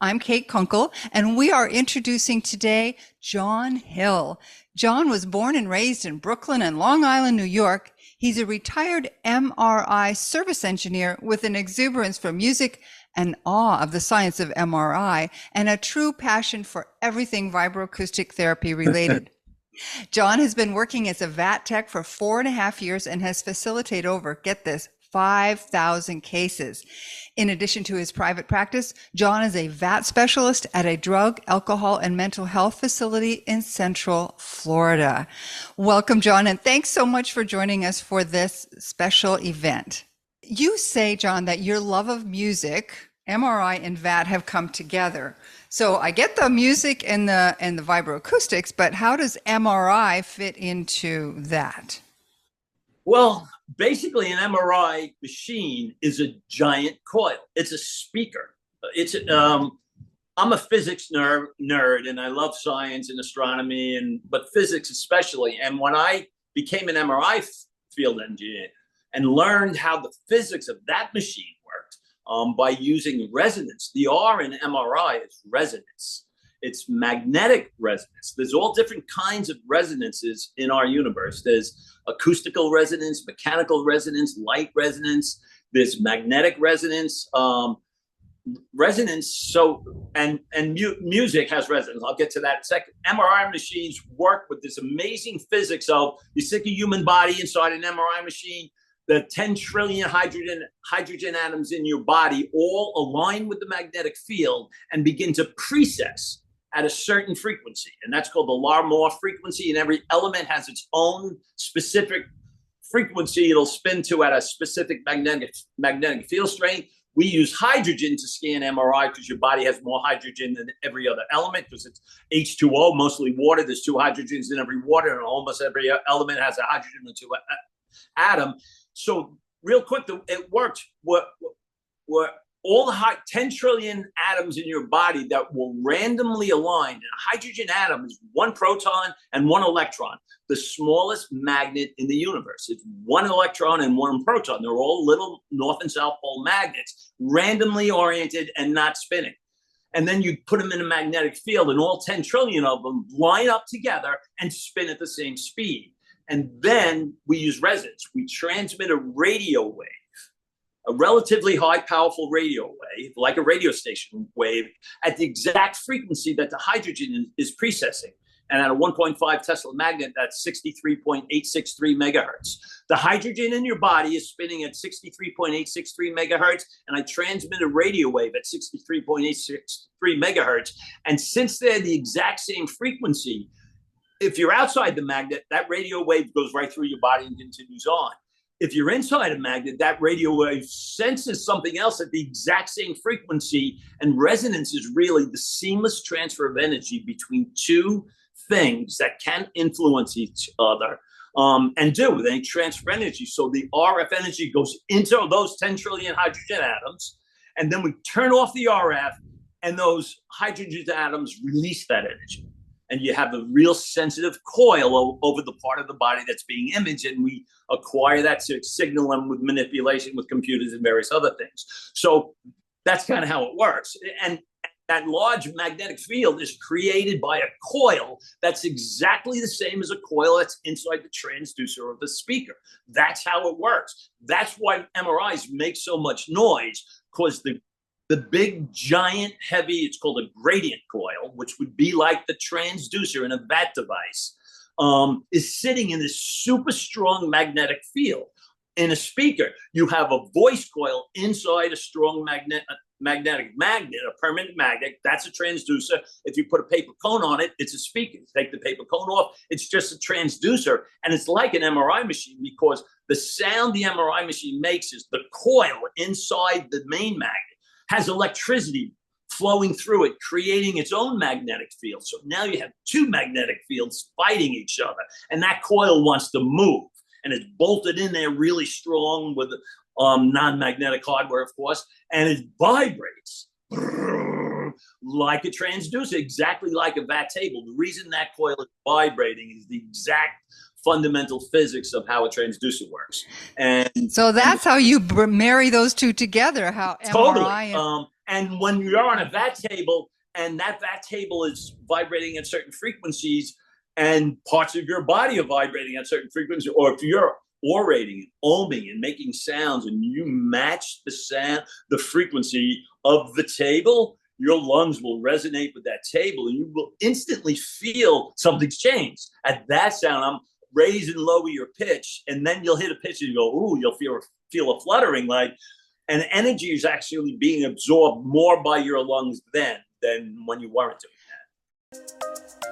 I'm Kate Kunkel, and we are introducing today John Hill. John was born and raised in Brooklyn and Long Island, New York. He's a retired MRI service engineer with an exuberance for music and awe of the science of MRI and a true passion for everything vibroacoustic therapy related. John has been working as a VAT tech for 4.5 years and has facilitated over, get this, 5,000 cases. In addition to his private practice, John is a VAT specialist at a drug, alcohol, and mental health facility in Central Florida. Welcome, John, and thanks so much for joining us for this special event. You say, John, that your love of music, MRI and VAT have come together. So I get the music and the vibroacoustics, but how does MRI fit into that? Well, basically an MRI machine is a giant coil. It's a speaker. I'm a physics nerd and I love science and astronomy, but physics especially. And when I became an MRI field engineer and learned how the physics of that machine worked by using resonance, the R in MRI is resonance. It's magnetic resonance. There's all different kinds of resonances in our universe. There's acoustical resonance, mechanical resonance, light resonance. There's magnetic resonance, resonance. So, and music has resonance. I'll get to that in a second. MRI machines work with this amazing physics of you stick a human body inside an MRI machine, the 10 trillion hydrogen atoms in your body all align with the magnetic field and begin to precess at a certain frequency. And that's called the Larmor frequency. And every element has its own specific frequency it'll spin to at a specific magnetic field strength. We use hydrogen to scan MRI because your body has more hydrogen than every other element because it's H2O, mostly water. There's 2 hydrogens in every water, and almost every element has a hydrogen or 2 atom. So real quick, it works. What all the 10 trillion atoms in your body that will randomly align. And a hydrogen atom is 1 proton and 1 electron, the smallest magnet in the universe. It's 1 electron and 1 proton. They're all little north and south pole magnets, randomly oriented and not spinning. And then you put them in a magnetic field and all 10 trillion of them line up together and spin at the same speed. And then we use resonance. We transmit a radio wave, a relatively high powerful radio wave, like a radio station wave, at the exact frequency that the hydrogen is precessing. And at a 1.5 Tesla magnet, that's 63.863 megahertz. The hydrogen in your body is spinning at 63.863 megahertz, and I transmit a radio wave at 63.863 megahertz. And since they're the exact same frequency, if you're outside the magnet, that radio wave goes right through your body and continues on. If you're inside a magnet, that radio wave senses something else at the exact same frequency, and resonance is really the seamless transfer of energy between 2 things that can influence each other and they transfer energy. So the RF energy goes into those 10 trillion hydrogen atoms, and then we turn off the RF, and those hydrogen atoms release that energy. And you have a real sensitive coil over the part of the body that's being imaged, and we acquire that to signal them with manipulation with computers and various other things. So that's kind of how it works. And that large magnetic field is created by a coil that's exactly the same as a coil that's inside the transducer of the speaker. That's how it works. That's why MRIs make so much noise, because the big, giant, heavy, it's called a gradient coil, which would be like the transducer in a VAT device, is sitting in this super strong magnetic field. In a speaker, you have a voice coil inside a strong magnetic magnet, a permanent magnet. That's a transducer. If you put a paper cone on it, it's a speaker. Take the paper cone off, it's just a transducer. And it's like an MRI machine because the sound the MRI machine makes is the coil inside the main magnet has electricity flowing through it, creating its own magnetic field. So now you have 2 magnetic fields fighting each other, and that coil wants to move, and it's bolted in there really strong with non-magnetic hardware, of course, and it vibrates like a transducer, exactly like a VAT table. The reason that coil is vibrating is the exact fundamental physics of how a transducer works. And so that's how you marry those two together, how totally. MRI And when you're on a VAT table and that VAT table is vibrating at certain frequencies and parts of your body are vibrating at certain frequencies, or if you're orating and oming and making sounds and you match the sound, the frequency of the table, your lungs will resonate with that table and you will instantly feel something's changed. At that sound, I'm raise and lower your pitch, and then you'll hit a pitch and you go, ooh, you'll feel a fluttering, like, and energy is actually being absorbed more by your lungs then than when you weren't doing that.